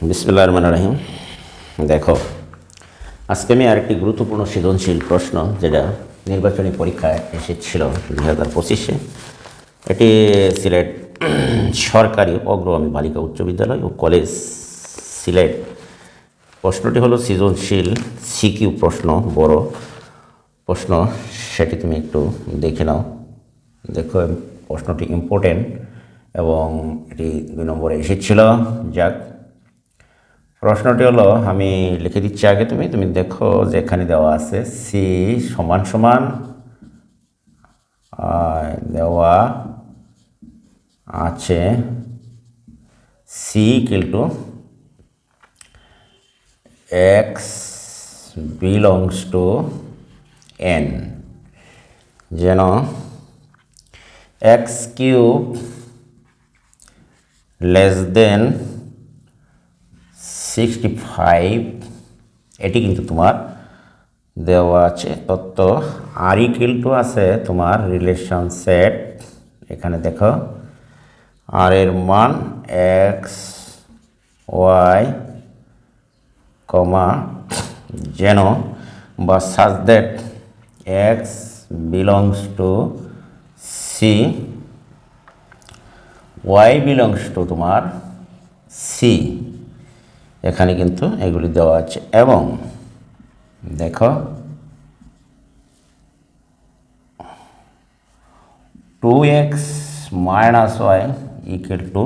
বিসমিল্লাহির রহমানির রহিম। দেখো, আজকে আমি আরেকটি গুরুত্বপূর্ণ সৃজনশীল প্রশ্ন যেটা নির্বাচনী পরীক্ষায় এসেছিল 2025-এ। এটি সিলেট সরকারি অগ্রগামী বালিকা উচ্চ বিদ্যালয় ও কলেজ সিলেট। প্রশ্নটি হলো সৃজনশীল সিকিউ প্রশ্ন, বড় প্রশ্ন, সেটি তুমি একটু দেখে নাও। দেখো, প্রশ্নটি ইম্পর্টেন্ট এবং এটি 2 নম্বরে এসেছিল। যাক, প্রশ্নটি হলো, আমি লিখে দিচ্ছি আগে, তুমি দেখো যে এখানে দেওয়া আছে সি সমান সমান দেওয়া আছে C equal to X belongs to N, যেন এক্স কিউব লেস দেন 65, এটি কিন্তু তোমার দেওয়া আছে তত্ত্ব। আর ইকুয়াল টু আছে তোমার রিলেশন সেট। এখানে দেখো, আর এর মান এক্স ওয়াই কমা যেন বা such that X belongs to C, Y belongs to তোমার সি। এখানে কিন্তু এগুলি দেওয়া আছে এবং দেখো 2x minus Y equal to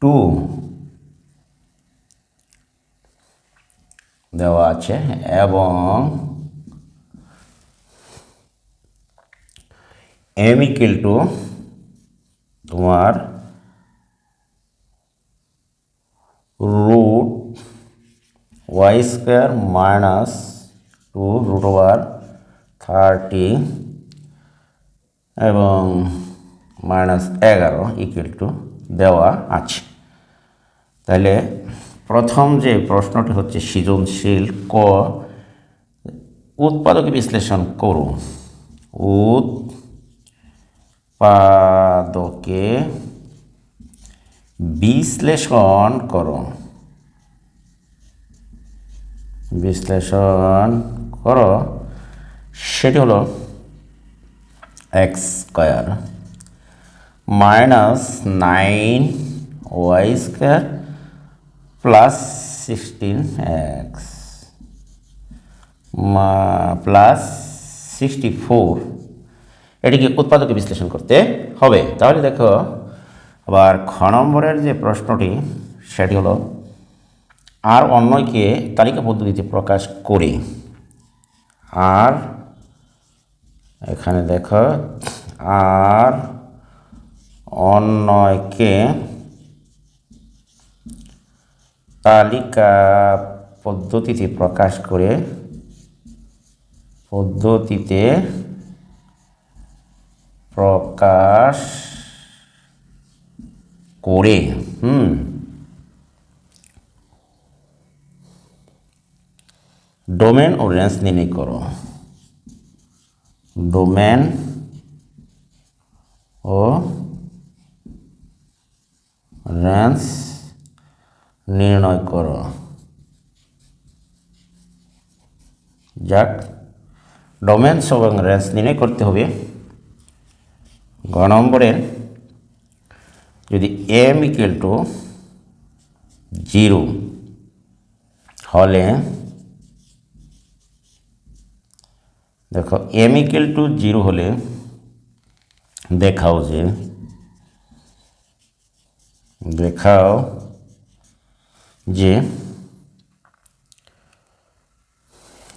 2 দেওয়া আছে এবং m ইকুয়াল টু তোমার root Y square minus 2 root over 30 এবং মাইনাস 11 ইকুয়াল টু দেওয়া আছে। তাহলে প্রথম যে প্রশ্নটি হচ্ছে সৃজনশীল ক, উৎপাদকে বিশ্লেষণ করো। উৎপাদকে বিশ্লেষণ করো, বিশ্লেষণ করো, সেটি হলো X square minus 9 Y square plus 16 X plus 64, এটিকে উৎপাদকে বিশ্লেষণ করতে হবে। তাহলে দেখো, আবার খ নম্বরের যে প্রশ্নটি সেটি হলো আর অন্যকে তালিকা পদ্ধতিতে প্রকাশ করে। আর এখানে দেখো, আর অন্যকে তালিকা পদ্ধতিতে প্রকাশ করে, পদ্ধতিতে প্রকাশ করে ডোমেন ও রেঞ্জ নির্ণয় করো। ডোমেন ও রেঞ্জ নির্ণয় করো। যাক, ডোমেনস এবং রেঞ্জ নির্ণয় করতে হবে। গ নম্বরের যদি এম ইকুয়াল টু 0 হলে, দেখো এম ইকুয়াল টু 0 হলে দেখাও যে, দেখাও যে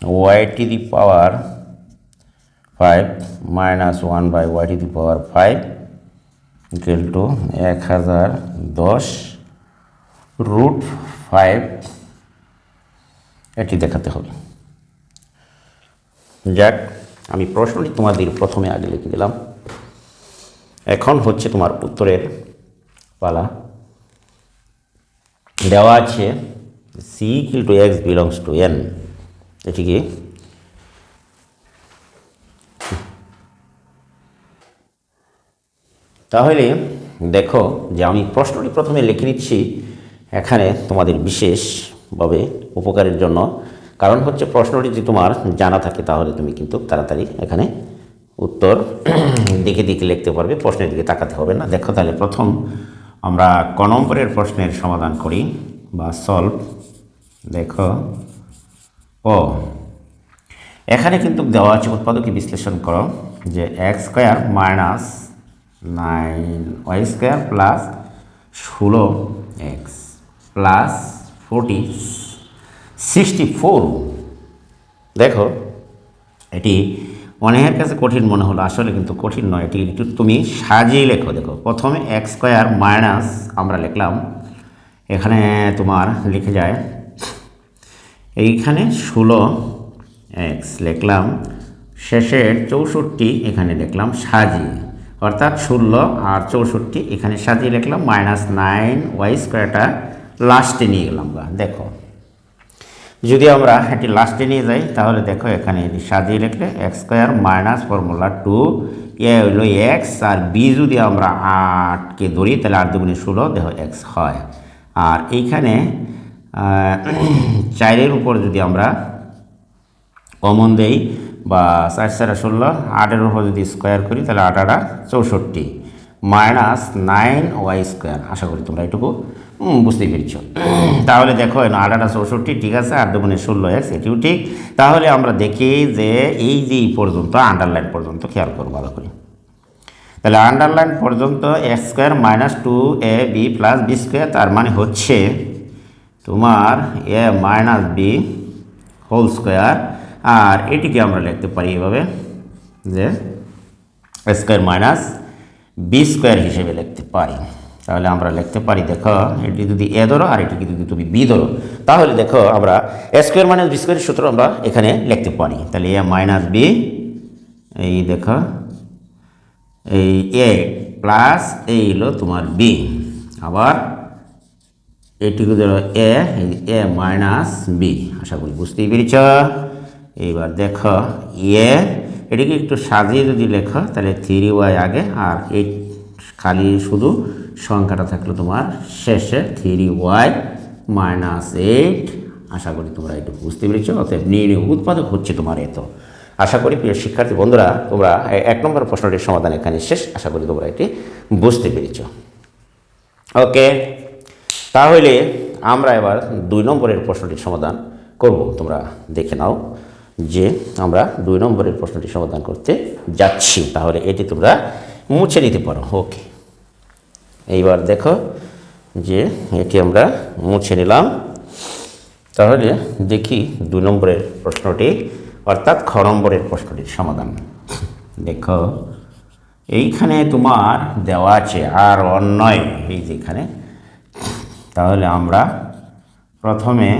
Y to the power 5 minus 1 by Y to the power 5 equal to 1010 root 5, এটি দেখাতে হবে। যাক, আমি প্রশ্নটি তোমাদের প্রথমে আগে লিখে দিলাম। এখন হচ্ছে তোমার উত্তরের পালা। দেওয়া আছে C equal to X belongs to N, এটি কি তাহলে দেখো যে আমি প্রশ্নটি প্রথমে লিখে নিচ্ছি এখানে তোমাদের বিশেষভাবে উপকারের জন্য, কারণ হচ্ছে প্রশ্নটি যদি তোমার জানা থাকে তাহলে তুমি কিন্তু তাড়াতাড়ি এখানে উত্তর দেখে দেখে লিখতে পারবে, প্রশ্নের দিকে তাকাতে হবে না। দেখো তাহলে প্রথম আমরা ক নম্বরের প্রশ্নের সমাধান করি বা সলভ। দেখো ও এখানে কিন্তু দেওয়া আছে উৎপাদকে বিশ্লেষণ করো যে x square minus 9y² plus 16x plus 64। দেখো এটি অনেকের কাছে কঠিন মনে হলো, আসলে কিন্তু কঠিন নয়, এটি একটু তুমি সাজিয়ে লেখো। দেখো প্রথমে এক্স স্কোয়ার মাইনাস আমরা লিখলাম, এখানে তোমার লিখে যায় এইখানে 16x লিখলাম, শেষের 64 এখানে লিখলাম সাজিয়ে, অর্থাৎ 16 আর 64 এখানে সাজিয়ে লিখলাম, মাইনাস 9y² লাস্টে নিয়ে গেলাম। দেখো যদি আমরা এটি লাস্টে নিয়ে যাই তাহলে দেখো এখানে এটি সাজিয়ে লিখলে এক্স স্কোয়ার মাইনাস ফর্মুলা 2 এ হইল এক্স, আর বি যদি আমরা 8কে ধরি তাহলে 8 দুগুণে 16 দেখো এক্স হয়। আর এইখানে 4-এর উপর যদি আমরা কমন দেই বা 4×4=16, 8-এর উপর যদি স্কোয়ার করি তাহলে 8×8 64 মাইনাস 9y²। আশা করি তোমরা এটুকু বুঝতেই পেরেছ। তাহলে দেখো 8×8 64, ঠিক আছে, 8 দুগুণে 16x, এটিও ঠিক। তাহলে আমরা দেখি যে এই যে এই পর্যন্ত আন্ডারলাইন পর্যন্ত খেয়াল করবো ভালো করে। তাহলে আন্ডারলাইন পর্যন্ত X square minus 2ab plus B square, তার মানে হচ্ছে তোমার A minus B whole square. আর এটিকে আমরা লিখতে পারি এভাবে যে A square minus B square হিসেবে লিখতে পারি। তাহলে আমরা লিখতে পারি, দেখো এটি যদি এ ধরো আর এটিকে যদি তুমি বি ধরো তাহলে দেখো আমরা এ স্কোয়ার মাইনাস বি স্কোয়ারের সূত্র আমরা এখানে লিখতে পারি। তাহলে এ মাইনাস বি, এই দেখো এই এ প্লাস এই হলো তোমার বি, আবার এটিকে ধরো এ মাইনাস বি। আশা করি বুঝতেই পেরেছ। এইবার দেখো এটিকে একটু সাজিয়ে যদি লেখো তাহলে 3y আগে, আর এই খালি শুধু সংখ্যাটা থাকলো তোমার শেষে 3y মাইনাস 8। আশা করি তোমরা একটু বুঝতে পেরেছ। অতএব নির্ণয় উৎপাদক হচ্ছে তোমার এত। আশা করি প্রিয় শিক্ষার্থী বন্ধুরা তোমরা 1 নম্বর প্রশ্নটির সমাধান এখানে শেষ। আশা করি তোমরা এটি বুঝতে পেরেছ। ওকে, তাহলে আমরা এবার 2 নম্বরের প্রশ্নটির সমাধান করব। তোমরা দেখে নাও যে আমরা 2 নম্বরের প্রশ্নটি সমাধান করতে যাচ্ছি। তাহলে এটি তোমরা মুছে নিতে পারো। ওকে, এইবার দেখো যে এটি আমরা মুছে নিলাম। তাহলে দেখি 2 নম্বরের প্রশ্নটি, অর্থাৎ খ নম্বরের প্রশ্নটির সমাধান। দেখো এইখানে তোমার দেওয়া আছে আর অন্যয় এই যেখানে। তাহলে আমরা প্রথমে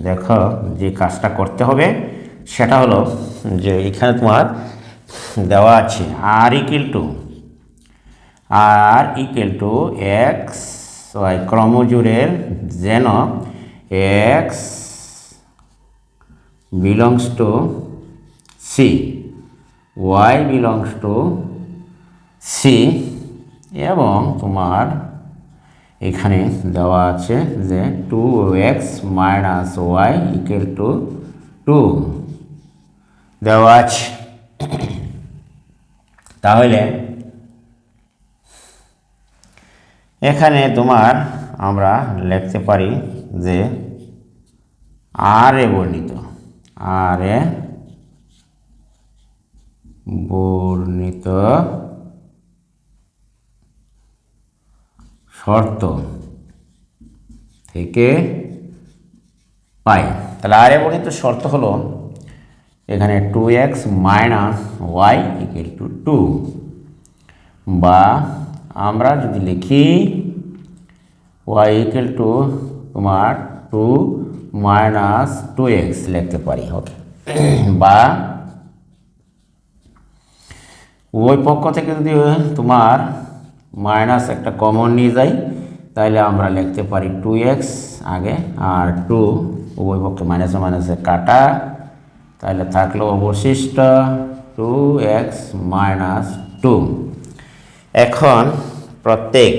দেখো যে কাজটা করতে হবে সেটা হলো যে এখানে তোমার দেওয়া আছে R equal to X Y ক্রমজোড়ের যেন X belongs to C, Y belongs to C, এবং তোমার এখানে দেওয়া আছে যে 2x minus Y equal to 2 দেওয়া আছে। তাহলে এখানে তোমার আমরা লিখতে পারি যে আর এ বর্ণিত শর্ত থেকে পাই। তাহলে আর এ বর্ণিত শর্ত হলো এখানে 2x minus Y equal to 2, বা আমরা যদি লিখি ওয়াই ইকুয়াল টু তোমার 2 মাইনাস 2x লিখতে পারি। ওকে, বা ওই পক্ষ থেকে যদি তোমার মাইনাস একটা কমন নিয়ে যাই তাহলে আমরা লিখতে পারি 2x আগে আর 2 উভয় পক্ষে মাইনাসে মাইনাসে কাটা, তাহলে থাকলো অবশিষ্ট 2x মাইনাস 2। এখন প্রত্যেক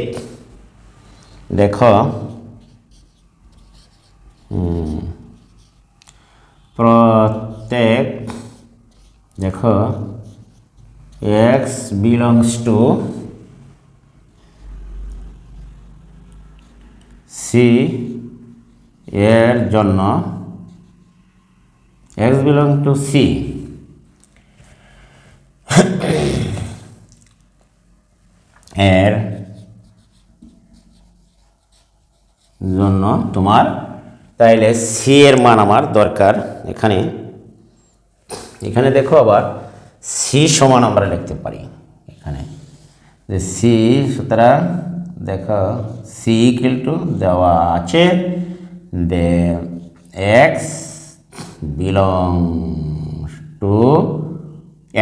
দেখো প্রত্যেক দেখো x বিলংস টু c এর জন্য x বিলং টু c এর জন্য তোমার তাইলে সি এর মান আমার দরকার। এখানে দেখো আবার সি সমান আমরা লিখতে পারি এখানে যে সি, সুতরাং দেখো সি ইকুয়াল টু দেওয়া আছে দে এক্স বিলংস টু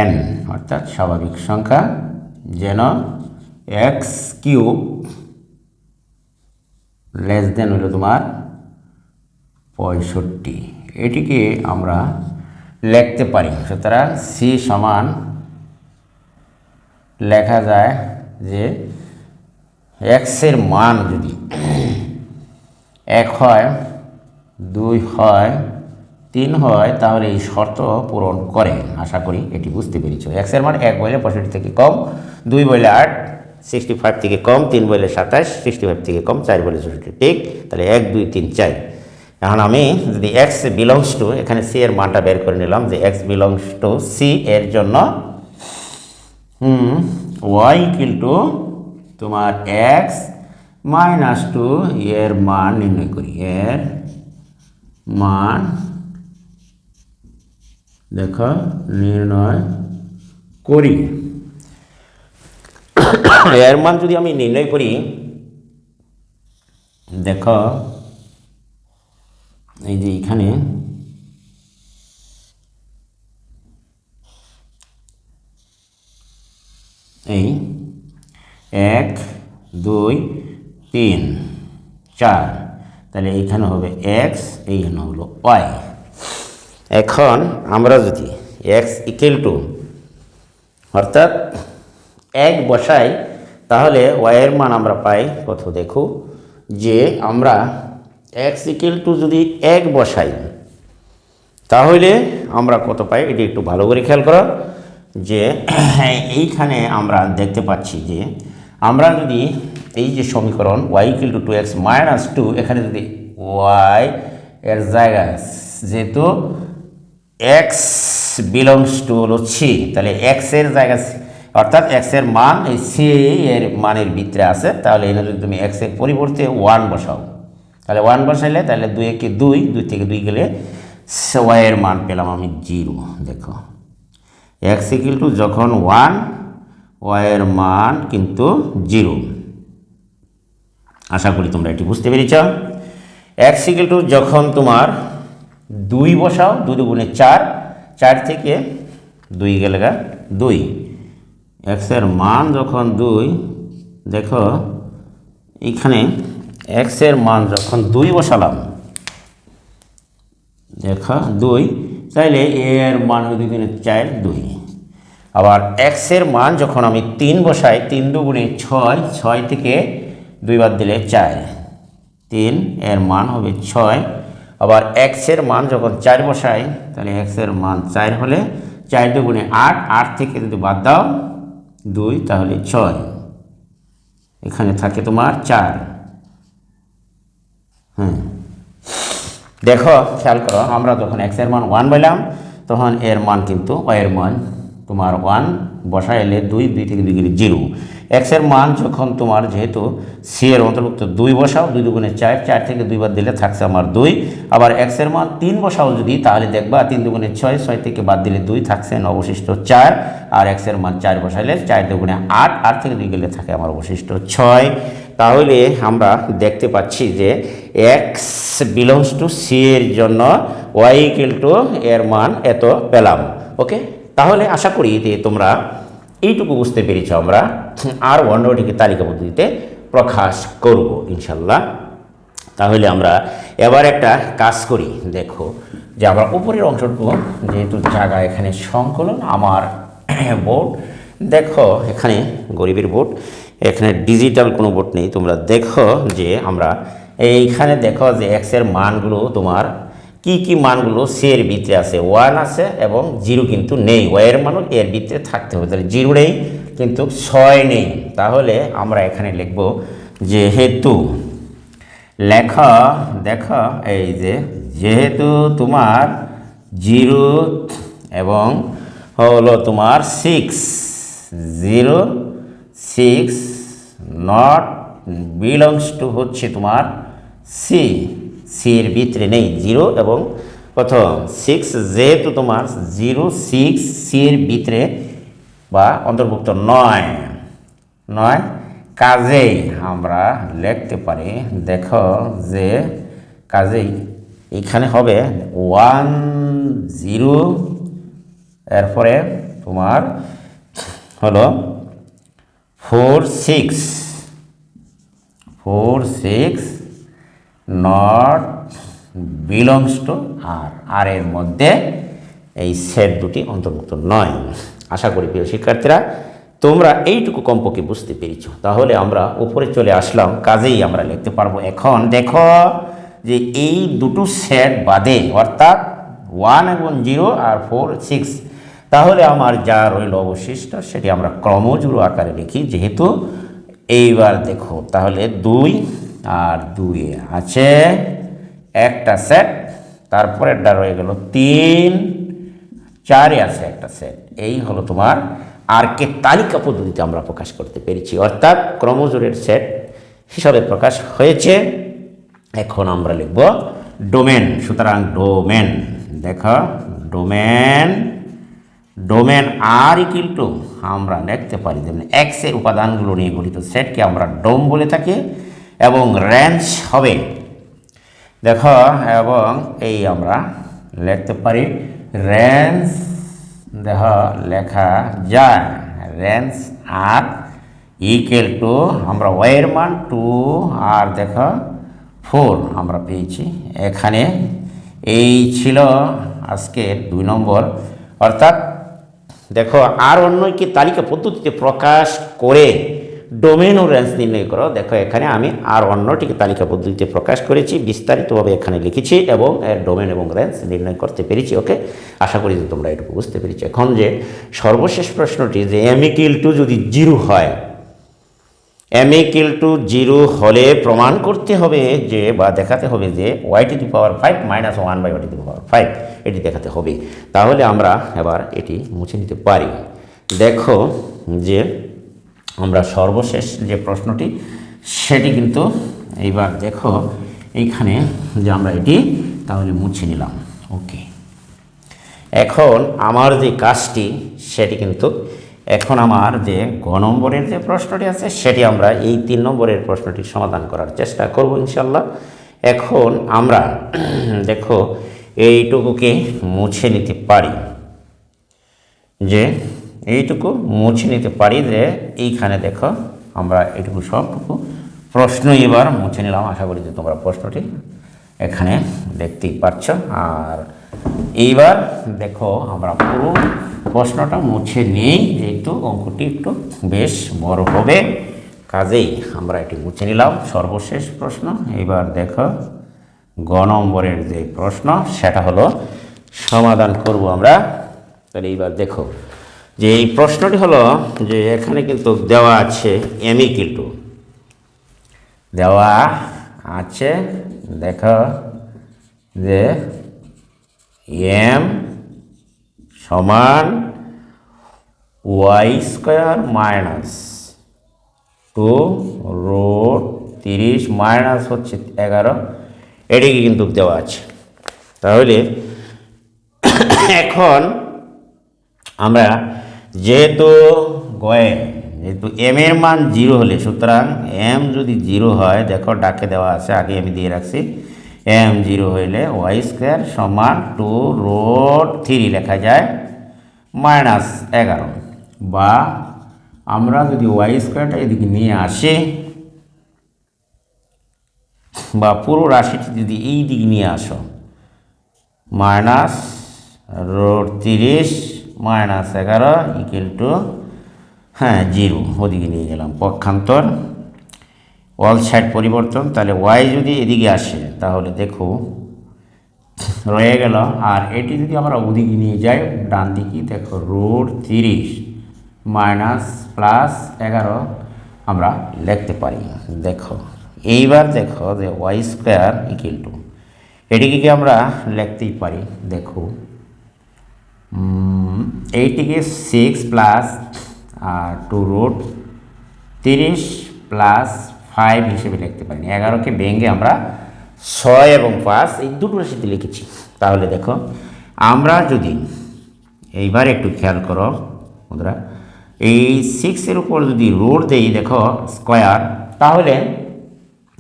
এন, অর্থাৎ স্বাভাবিক সংখ্যা যেন এক্স কিউব লেস দেন হলো তোমার 65, এটিকে আমরা লিখতে পারি। সুতরাং সি সমান লেখা যায় যে এক্সের মান যদি 1 হয়, 2 হয়, 3 হয়, তাহলে এই শর্ত পূরণ করে। আশা করি এটি বুঝতে পেরেছো। এক্সের মান 1 বলে 65 থেকে কম, 2 বলে 8 65 থেকে কম, 3 বলে 27 65 থেকে কম, 4 বলে 64 ঠিক। তাহলে 1 2 3 4। এখন আমি যদি এক্স বিলংস টু, এখানে সি এর মানটা বের করে নিলাম যে এক্স বিলংস টু সি এর জন্য ওয়াই ইকুয়াল টু তোমার এক্স মাইনাস 2 এর মান নির্ণয় করি। এর মান দেখো নির্ণয় করি। এর মান যদি আমি নির্ণয় করি, দেখো এই যে এখানে এই 1 2 3 4, তাহলে এইখানে হবে এক্স, এইখানে হলো ওয়াই। এখন আমরা যদি এক্স ইকুয়াল টু অর্থাৎ 1 বসাই, তাহলে ওয়াইয়ের মান আমরা পাই কত দেখো, যে আমরা এক্স ইকুয়াল টু যদি 1 বসাই তাহলে আমরা কত পাই, এটি একটু ভালো করে খেয়াল করো। যে এইখানে আমরা দেখতে পাচ্ছি যে আমরা যদি এই যে সমীকরণ Y equal to 2x minus 2, এখানে যদি ওয়াই এর জায়গায় যেহেতু এক্স বিলংস টু হলো সি, তাহলে এক্স এর জায়গা অর্থাৎ এক্স এর মান এই সি এর মানের ভিতরে আছে, তাহলে এখানে যদি তুমি এক্স এর পরিবর্তে 1 বসাও, তাহলে 1 বসাইলে তাহলে 2 একে 2, 2 থেকে 2 গেলে ওয়াই এর মান পেলাম আমি 0। দেখো এক্স ইকুয়াল টু যখন 1, ওয়াই এর মান কিন্তু 0। আশা করি তোমরা এটি বুঝতে পেরেছ। এক্স ইকুয়াল টু যখন তোমার 2 বসাও, 2 দুগুণে 4, 4 থেকে 2 গেলে 2, এক্স এর মান যখন 2, দেখো এখানে এক্স এর মান যখন 2 বসালাম, দেখো 2, তাইলে এর মান 2 দুগুণে 4 2। আবার এক্স এর মান যখন আমি 3 বসাই, 3 দুগুণে 6, 6 থেকে 2 বাদ দিলে 4, 3 এর মান হবে 6। আবার এক্স এর মান যখন 4 বসাই, তাহলে এক্স এর মান 4 হলে 4 দুগুণে 8, 8 থেকে যদি বাদ দাও 2, তাহলে 6, এখানে থাকে তোমার 4। দেখো খেয়াল করো, আমরা যখন এক্স এর মান 1 বললাম, তখন এর মান কিন্তু ওয়াই এর মান তোমার 1 বসাইলে 2, 2 থেকে 2 গেলে 0। এক্স এর মান যখন তোমার যেহেতু সি এর অন্তর্ভুক্ত 2 বসাও, 2 দুগুণে 4, 4 থেকে 2 বাদ দিলে থাকছে আমার 2। আবার এক্স এর মান 3 বসাও যদি, তাহলে দেখবা 3 দুগুণে 6, 6 থেকে বাদ দিলে 2 থাকছে অবশিষ্ট 4। আর এক্স এর মান 4 বসাইলে 4 দুগুণে 8, 8 থেকে 2 গেলে থাকে আমার অবশিষ্ট 6। তাহলে আমরা দেখতে পাচ্ছি যে এক্স বিলংস টু সি এর জন্য ওয়াই ইকুয়াল টু এর মান এত পেলাম। ওকে, তাহলে আশা করি যে তোমরা এইটুকু বুঝতে পেরেছ। আমরা আর অন্যটিকে তালিকা পদ্ধতিতে প্রকাশ করব ইনশাল্লাহ। তাহলে আমরা এবার একটা কাজ করি। দেখো যে আমরা উপরের অংশটুকু যেহেতু জায়গা, এখানে সংকলন আমার বোর্ড, দেখো এখানে গরিবের বোর্ড, এখানে ডিজিটাল কোনো বোর্ড নেই। তোমরা দেখো যে আমরা এইখানে দেখো যে এক্সের মানগুলো তোমার কি মানগুলো সি এর ভিতরে আছে, 1 আছে এবং 0 কিন্তু নেই। ওয়াই এর মানও এর ভিতরে থাকতে হবে, তাহলে 0 নেই কিন্তু 6 নেই। তাহলে আমরা এখানে লিখব যেহেতু লেখা দেখো এই যে যেহেতু তোমার 0 এবং হলো তোমার 6 নট বিলংস টু হচ্ছে তোমার সি এর ভিতরে নেই 0 এবং প্রথম 6 যেহেতু তোমার 6 সি এর ভিতরে বা অন্তর্ভুক্ত নয় কাজেই আমরা লিখতে পারি দেখো যে কাজেই এখানে হবে 1 0 এরপরে তোমার হলো 4 6 নট বিলংস টু আর এর মধ্যে এই সেট দুটি অন্তর্ভুক্ত নয়। আশা করি প্রিয় শিক্ষার্থীরা তোমরা এইটুকু কমপক্ষে বুঝতে পেরেছো। তাহলে আমরা উপরে চলে আসলাম, কাজেই আমরা লিখতে পারবো। এখন দেখো যে এই দুটো সেট বাদে অর্থাৎ 1 এবং 0 আর 4 6, তাহলে আমার যা রইল অবশিষ্ট সেটি আমরা ক্রমজোড় আকারে লিখি। যেহেতু এইবার দেখো তাহলে 2 আর 2 আছে একটা সেট, তারপরেরটা রয়ে গেল 3 4 আছে একটা সেট। এই হলো তোমার আর কে তালিকা পদ্ধতিতে আমরা প্রকাশ করতে পেরেছি, অর্থাৎ ক্রমজোড়ের সেট হিসাবে প্রকাশ হয়েছে। এখন আমরা লিখব ডোমেন। সুতরাং ডোমেন দেখো ডোমেন আর ইকুয়াল টু আমরা লিখতে পারি যেমন এক্স এর উপাদানগুলো নিয়ে গঠিত সেটকে আমরা ডোম বলে থাকি এবং রেঞ্জ হবে দেখো, এবং এই আমরা লিখতে পারি রেঞ্জ দেখো লেখা যায় রেঞ্জ আর ইকুয়াল টু আমরা ওয়াই এর মান 2 আর দেখো 4 আমরা পেয়েছি। এখানে এই ছিল আজকের 2 নম্বর, অর্থাৎ দেখো আর অন্যকে তালিকা পদ্ধতিতে প্রকাশ করে ডোমেন ও রেঞ্জ নির্ণয় করো। দেখো এখানে আমি আর অন্যটিকে তালিকা পদ্ধতিতে প্রকাশ করেছি, বিস্তারিতভাবে এখানে লিখেছি এবং এর ডোমেন এবং রেঞ্জ নির্ণয় করতে পেরেছি। ওকে, আশা করি যে তোমরা এটুকু বুঝতে পেরেছি। এখন যে সর্বশেষ প্রশ্নটি যে m equal to যদি 0 হয়, m equal to 0 হলে প্রমাণ করতে হবে যে বা দেখাতে হবে যে y⁵ মাইনাস 1/y⁵ এটি দেখাতে হবে। তাহলে আমরা এবার এটি মুছে নিতে পারি। দেখো যে আমরা সর্বশেষ যে প্রশ্নটি সেটি কিন্তু এইবার দেখো এইখানে যে আমরা এটি তাহলে মুছে নিলাম। ওকে, এখন আমার যে কাজটি সেটি কিন্তু এখন আমার যে গ নম্বরের যে প্রশ্নটি আছে সেটি আমরা এই 3 নম্বরের প্রশ্নটি সমাধান করার চেষ্টা করব ইনশাল্লাহ। এখন আমরা দেখো এইটুকুকে মুছে নিতে পারি, যে এইটুকু মুছে নিতে পারি যে এইখানে দেখো আমরা এইটুকু সবটুকু প্রশ্ন এবার মুছে নিলাম। আশা করি যে তোমরা প্রশ্নটি এখানে দেখতেই পাচ্ছ। আর এইবার দেখো আমরা পুরো প্রশ্নটা মুছে নিই, যেহেতু অঙ্কটি একটু বেশ বড় হবে, কাজেই আমরা এটি মুছে নিলাম। সর্বশেষ প্রশ্ন এবার দেখো গ নম্বরের যে প্রশ্ন সেটা হলো সমাধান করব আমরা। তাহলে এইবার দেখো যে এই প্রশ্নটি হলো যে এখানে কিন্তু দেওয়া আছে m equal to দেওয়া আছে দেখো যে m সমান y² মাইনাস 2√30 মাইনাস হচ্ছে 11, এটিকে কিন্তু দেওয়া আছে। তাহলে এখন আমরা যেহেতু m এর মান 0 হলে, সুতরাং m যদি 0 হয় দেখো ডাকে দেওয়া আছে, আগে আমি দিয়ে রাখছি, m 0 হইলে y² সমান 2√3 লেখা যায় মাইনাস 11, বা আমরা যদি y²টা এদিকে নিয়ে আসি বা পুরো রাশিটি যদি এই দিকে নিয়ে আসো -√30 - 11 = হ্যাঁ 0 ওদিকে নিয়ে গেলাম, পক্ষান্তর অল সাইড পরিবর্তন, তাহলে ওয়াই যদি এদিকে আসে তাহলে দেখো রয়ে গেল। আর এটি যদি আমরা ওদিকে নিয়ে যাই ডান দিকে, দেখো √30 মাইনাস প্লাস 11 আমরা লিখতে পারি। দেখো এইবার দেখো যে ওয়াই স্কোয়ার ইকুয়াল টু এটিকে কি আমরা লিখতেই পারি। দেখো এইটিকে 6 প্লাস 2√30 প্লাস 5 হিসেবে লিখতে পারি। 11কে ভেঙে আমরা 6 এবং 5 এই দুটো রাশিতে লিখেছি। তাহলে দেখো আমরা যদি এইবার একটু খেয়াল করো বন্ধুরা, এই 6-এর উপর যদি রুট দেই দেখো স্কোয়ার, তাহলে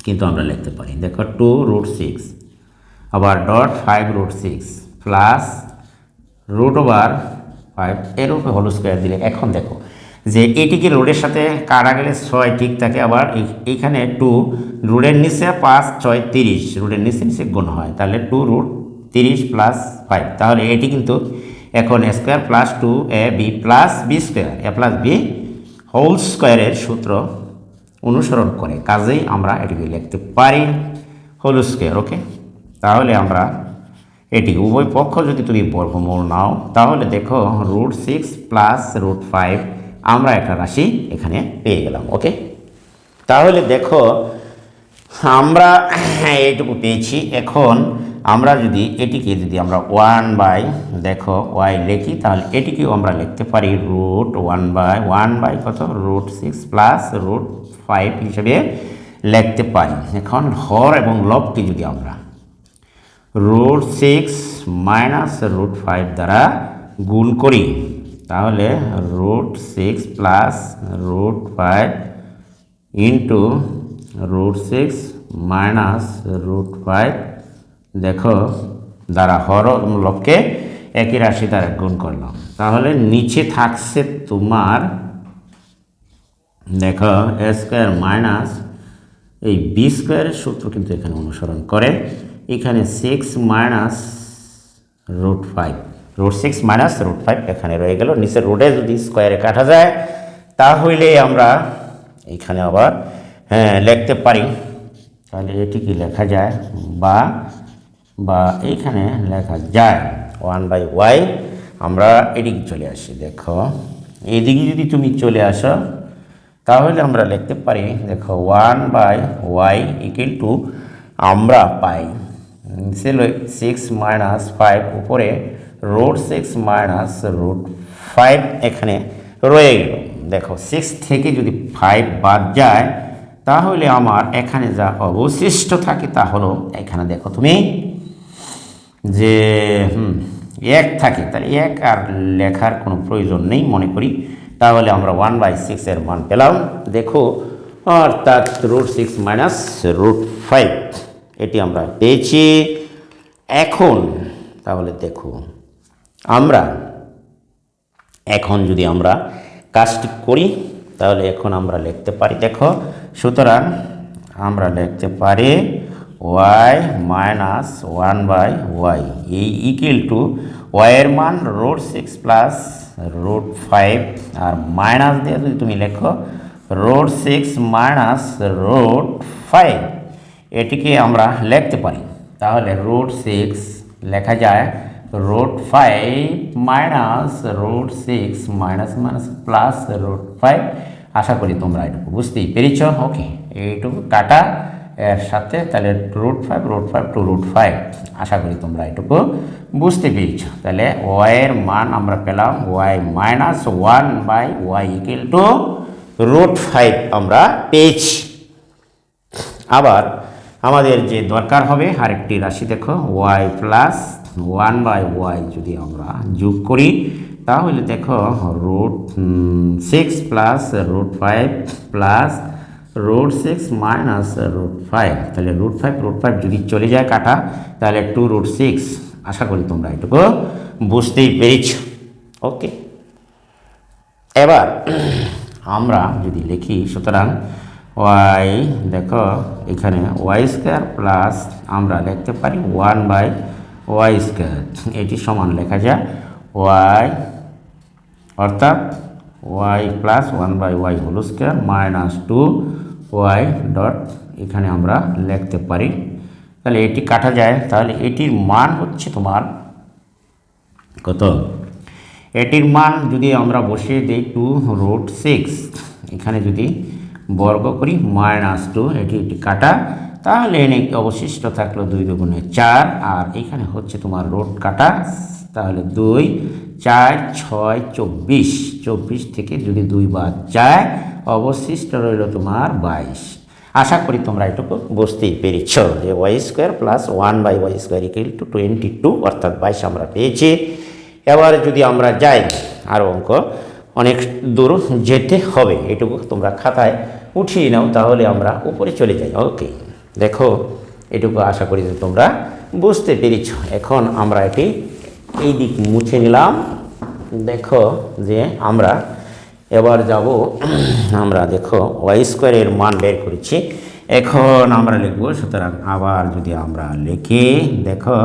কিন্তু আমরা লিখতে পারি দেখো 2√6 আবার ডট 5√6 প্লাস √5 এর উপরে হোল স্কোয়ার দিলে এখন দেখো যে এটিকে রোডের সাথে কাটা গেলে 6 ঠিক থাকে, আবার এইখানে 2 রুটের নিচে 5 6 30 রুটের নিচে নিচে গুণ হয়, তাহলে 2√30 প্লাস 5, তাহলে এটি কিন্তু এখন a square plus 2ab plus B square A plus B whole স্কোয়ারের সূত্র অনুসরণ করে, কাজেই আমরা এটিকে লিখতে পারি হোল স্কোয়ার। ওকে, তাহলে আমরা এটি উভয় পক্ষ যদি তুমি বর্গমূল নাও তাহলে দেখো √6 প্লাস √5 আমরা একটা রাশি এখানে পেয়ে গেলাম। ওকে, তাহলে দেখো আমরা এইটুকু পেয়েছি। এখন আমরা যদি এটিকে যদি আমরা 1 দেখো ওয়াই লিখি, তাহলে এটিকেও আমরা লিখতে পারি √1 কত √6 প্লাস √5 হিসেবে লিখতে পারি। এখন হর এবং লবকে যদি আমরা √6 মাইনাস √5 দ্বারা গুণ করি, তাহলে √6 প্লাস √5 ইন্টু √6 মাইনাস √5 দেখো দ্বারা হর এবং লবকে একই রাশি দ্বারা গুণ করলাম। তাহলে নিচে থাকছে তোমার দেখো a স্কোয়ার মাইনাস এই বি স্কোয়ারের সূত্র কিন্তু এখানে অনুসরণ করে, এখানে 6 মাইনাস √6 মাইনাস √5 এখানে রয়ে গেল। নিচের রোডে যদি স্কোয়ারে কাটা যায় তাহলে আমরা এখানে আবার লিখতে পারি, তাহলে এটি কি লেখা যায় বা এইখানে লেখা যায় 1/y। আমরা এদিকে চলে আসি, দেখো এদিকে যদি তুমি চলে আসো তাহলে আমরা লিখতে পারি দেখো 1/y ইকুয়াল টু আমরা পাই 6 মাইনাস 5 উপরে √6 মাইনাস √5 এখানে রয়ে গেল। দেখো 6 থেকে যদি 5 বাদ যায় তাহলে আমার এখানে যা অবশিষ্ট থাকে তা হলো এখানে দেখো তুমি যে 1 থাকে, তাহলে 1 আর লেখার কোনো প্রয়োজন নেই মনে করি। তাহলে আমরা 1/6 এর মান পেলাম দেখো, অর্থাৎ √6 মাইনাস √5 এটি আমরা পেয়েছি। এখন তাহলে দেখো আমরা এখন যদি আমরা কাজটি করি তাহলে এখন আমরা লিখতে পারি দেখো, সুতরাং আমরা লিখতে পারি y মাইনাস 1/y এই ইকুয়াল টু y এর মান √6 প্লাস √5 আর মাইনাস দিয়ে যদি তুমি লেখো √6 মাইনাস √5 এটিকে আমরা লিখতে পারি। তাহলে √6 লেখা যায় √5 মাইনাস √6 মাইনাস মাইনাস প্লাস √5। আশা করি তোমরা এটুকু বুঝতেই পেরেছ। ওকে, এইটুকু কাটা এর সাথে তাহলে √5 টু √5 আশা করি তোমরা এটুকু বুঝতে পেরেছ। তাহলে y এর মান আমরা পেলাম y minus 1/y equal to √5 আমরা পেয়েছি। আবার আমাদের যে দরকার হবে আরেকটি রাশি দেখো y প্লাস 1/y যদি আমরা যোগ করি তাহলে দেখো √6 প্লাস √5 প্লাস √6 মাইনাস √5, তাহলে √5 যদি চলে যায় কাটা তাহলে 2√6। আশা করি তোমরা এটুকু বুঝতেই পেরেছ। ওকে, এবার আমরা যদি লিখি সুতরাং y দেখো এখানে y স্কোয়ার প্লাস আমরা লিখতে পারি 1/y স্কোয়ার, এটি সমান লেখা যায় y অর্থাৎ Y plus 1/y whole square minus 2y dot এখানে আমরা লিখতে পারি। তাহলে এটি কাটা যায়, তাহলে এটির মান হচ্ছে তোমার কত? এটির মান যদি আমরা বসিয়ে দিই 2√6, এখানে যদি বর্গ করি মাইনাস 2, এটি কাটা, তাহলে এনে অবশিষ্ট থাকলো 2 দুগুণে 4, আর এখানে হচ্ছে তোমার রুট কাটা, তাহলে 2 4 6 24, 24 থেকে যদি 2 বাদ যায় অবশিষ্ট রইল তোমার 22। আশা করি তোমরা এটুকু বুঝতেই পেরেছ যে y² plus 1/y² equal to 22, অর্থাৎ 22 আমরা পেয়েছি। এবার যদি আমরা যাই আরও অঙ্ক অনেক দূর যেতে হবে, এটুকু তোমরা খাতায় উঠিয়ে নাও, তাহলে আমরা উপরে চলে যাই। ওকে, দেখো এটুকু আশা করি যে তোমরা বুঝতে পেরেছ। এখন আমরা এটি এই দিক মুছে নিলাম। দেখো যে আমরা এবার যাব, আমরা দেখো y² এর মান বের করেছি, এখন আমরা লিখব। সুতরাং আবার যদি আমরা লিখি, দেখো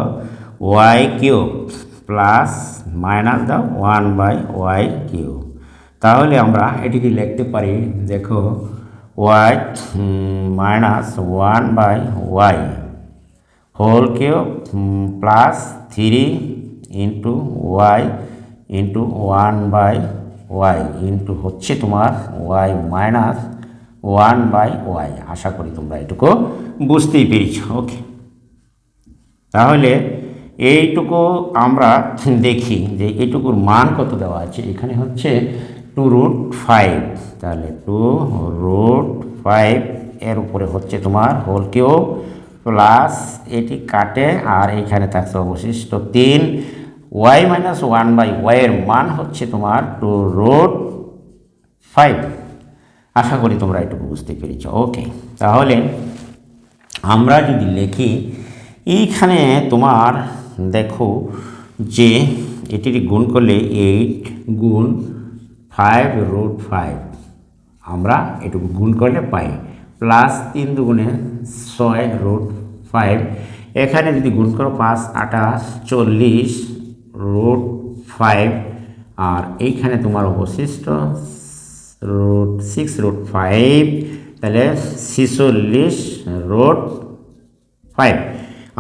y³ প্লাস মাইনাস দাও 1/y³, তাহলে আমরা এটিকে লিখতে পারি, দেখো y minus 1/y whole cube plus 3 into y into 1/y into হচ্ছে তোমার y মাইনাস 1/y। আশা করি তোমরা এটুকু বুঝতেই পেরেছ। ওকে, তাহলে এইটুকু আমরা দেখি যে এইটুকুর মান কত দেওয়া আছে। এখানে হচ্ছে 2√5, তাহলে 2√5 এর উপরে হচ্ছে তোমার হোল কিউব প্লাস এটি কাটে, আর এখানে থাকছে অবশিষ্ট 3, y মাইনাস 1/y এর মান হচ্ছে তোমার 2√5। আশা করি তোমরা এটুকু বুঝতে পেরেছ। ওকে, তাহলে আমরা যদি লিখি এইখানে তোমার দেখো যে এটির গুণ করলে 8 গুণ 5√5, আমরা এটুকু গুণ করলে পাই, প্লাস 3 দুগুণে 6√5, এখানে যদি গুণ করো 5 8 40√5, আর এইখানে তোমার অবশিষ্ট √6√5, তাহলে 46√5।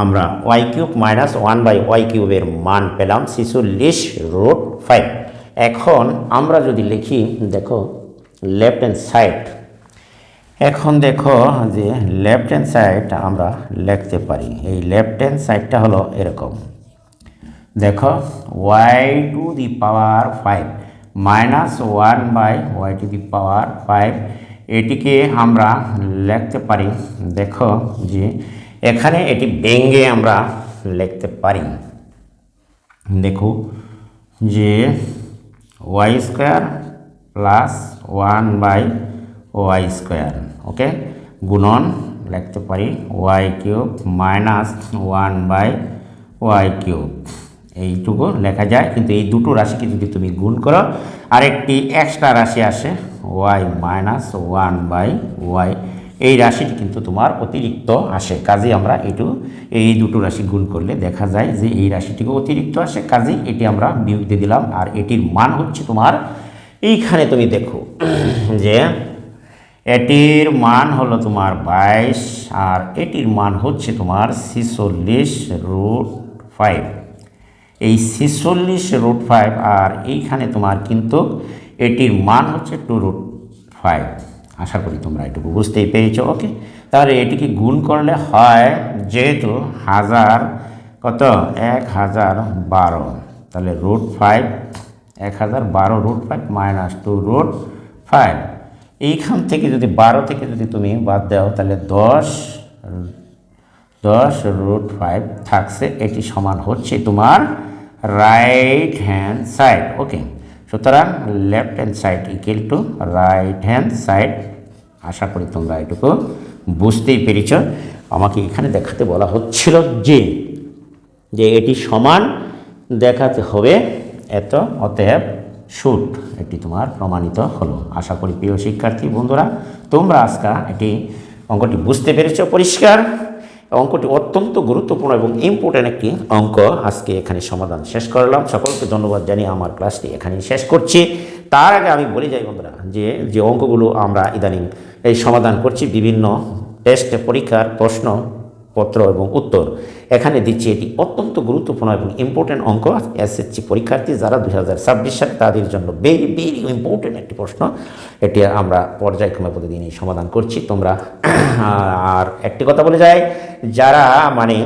আমরা y³ মাইনাস 1/y³ এর মান পেলাম 46√5। এখন আমরা যদি লিখি, দেখো লেফট হ্যান্ড সাইড, এখন দেখো যে লেফট হ্যান্ড সাইড আমরা লিখতে পারি, এই লেফট হ্যান্ড সাইডটা হলো এরকম, দেখো y⁵ মাইনাস 1/y⁵, এটিকে আমরা লিখতে পারি, দেখো যে এখানে এটি ভেঙে আমরা লিখতে পারি, দেখো যে y² প্লাস 1/y², ওকে, গুণন লিখতে পারি y³ মাইনাস 1/y³, এইটুকু লেখা যায়। কিন্তু এই দুটো রাশিকে যদি তুমি গুণ করো আরেকটি এক্সট্রা রাশি আসে y মাইনাস 1/y, এই রাশিটি কিন্তু তোমার অতিরিক্ত আসে, কাজেই আমরা এই দুটো রাশি গুণ করলে দেখা যায় যে এই রাশিটিকে অতিরিক্ত আসে, কাজেই এটি আমরা বিয়োগ দিয়ে দিলাম। আর এটির মান হচ্ছে তোমার এইখানে তুমি দেখো যে এটির মান হলো তোমার 22, আর এটির মান হচ্ছে তোমার 46√5, এই 46√5, আর এইখানে তোমার কিন্তু এটির মান হচ্ছে 2√5। আশা করি তোমরা এটুকু বুঝতেই পেরেছো। ওকে, তাহলে এটিকে গুণ করলে হয়, যেহেতু হাজার কত 1012, তাহলে √5 1012√5 মাইনাস 2√5, এইখান থেকে যদি 12 থেকে যদি তুমি বাদ দাও তাহলে 10√5 থাকছে, এটি সমান হচ্ছে তোমার রাইট হ্যান্ড সাইড। ওকে, সুতরাং left hand side equal to right hand side. আশা করি তোমরা এটুকু বুঝতেই পেরেছ। আমাকে এখানে দেখাতে বলা হচ্ছিল যে এটি সমান দেখাতে হবে এত, অতএব শুট, এটি তোমার প্রমাণিত হলো। আশা করি প্রিয় শিক্ষার্থী বন্ধুরা তোমরা আজকে এটি অঙ্কটি বুঝতে পেরেছ পরিষ্কার। অঙ্কটি অত্যন্ত গুরুত্বপূর্ণ এবং ইম্পর্ট্যান্ট একটি অঙ্ক। আজকে এখানে সমাধান শেষ করলাম। সকলকে ধন্যবাদ জানিয়ে আমার ক্লাসটি এখানেই শেষ করছি। তার আগে আমি বলে যাই বন্ধুরা, যে অঙ্কগুলো আমরা ইদানিং এই সমাধান করছি, বিভিন্ন টেস্ট পরীক্ষার প্রশ্নপত্র এবং উত্তর এখানে দিচ্ছি, এটি অত্যন্ত গুরুত্বপূর্ণ এবং ইম্পর্টেন্ট অঙ্ক। এসএসসি পরীক্ষার্থী যারা 2026 সালে, তাদের জন্য ভেরি ভেরি ইম্পর্টেন্ট একটি প্রশ্ন। এটি আমরা পর্যায়ক্রমে প্রতিদিনই সমাধান করছি। তোমরা আর একটি কথা বলে যায়, যারা মানে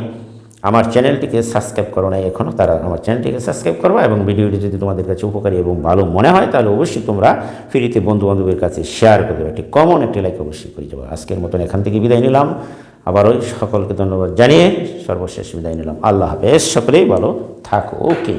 আমার চ্যানেলটিকে সাবস্ক্রাইব করো না এখনও, তারা আমার চ্যানেলটিকে সাবস্ক্রাইব করবা, এবং ভিডিওটি যদি তোমাদের কাছে উপকারী এবং ভালো মনে হয় তাহলে অবশ্যই তোমরা ফ্রিতে বন্ধু-বান্ধবের কাছে শেয়ার করে দেবে। একটি কমন একটি লাইক অবশ্যই করে যাবো। আজকের মতন এখান থেকে বিদায় নিলাম, আবার ওই সকলকে ধন্যবাদ জানিয়ে সর্বশেষ বিদায় নিলাম। আল্লাহ হাফেজ, সকলেই ভালো থাকো। ওকে।